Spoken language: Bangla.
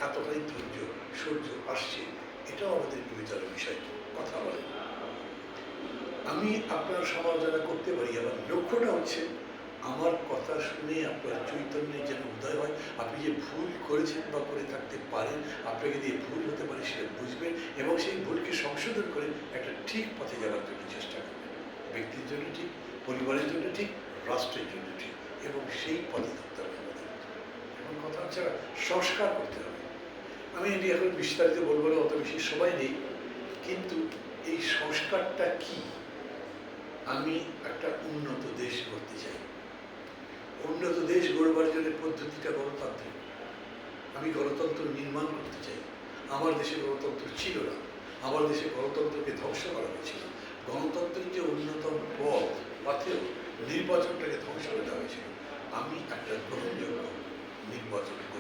এতটাই ধৈর্য সূর্য আসছে, এটাও আমাদের বিবেচনার বিষয়। কথা বলে আমি আপনার সমালোচনা করতে পারি, আমার লক্ষ্যটা হচ্ছে আমার কথা শুনে আপনার চৈতন্যের যেন উদয় হয়, আপনি যে ভুল করেছেন বা করে থাকতে পারেন, আপনাকে দিয়ে ভুল হতে পারে সেটা বুঝবেন এবং সেই ভুলকে সংশোধন করে একটা ঠিক পথে যাওয়ার জন্য চেষ্টা করবেন। ব্যক্তির জন্য ঠিক, পরিবারের জন্য ঠিক, রাষ্ট্রের জন্য ঠিক, এবং সেই পথে থাকতে হবে আমাদের। এবং কথা হচ্ছে সংস্কার করতে হবে। আমি এটি এখন বিস্তারিত বলবো না, অত বেশি সময় নেই, কিন্তু এই সংস্কারটা কি? আমি একটা উন্নত দেশ গড়তে চাই। উন্নত দেশ গড়বার জন্য পদ্ধতিটা গণতান্ত্রিক। আমি গণতন্ত্র নির্মাণ করতে চাই। আমার দেশে গণতন্ত্র ছিল না, আমার দেশে গণতন্ত্রকে ধ্বংস করা হয়েছিল। গণতন্ত্রের যে অন্যতম পথেও নির্বাচনটাকে ধ্বংস করে দেওয়া হয়েছিল। আমি একটা গ্রহণযোগ্য নির্বাচন করতে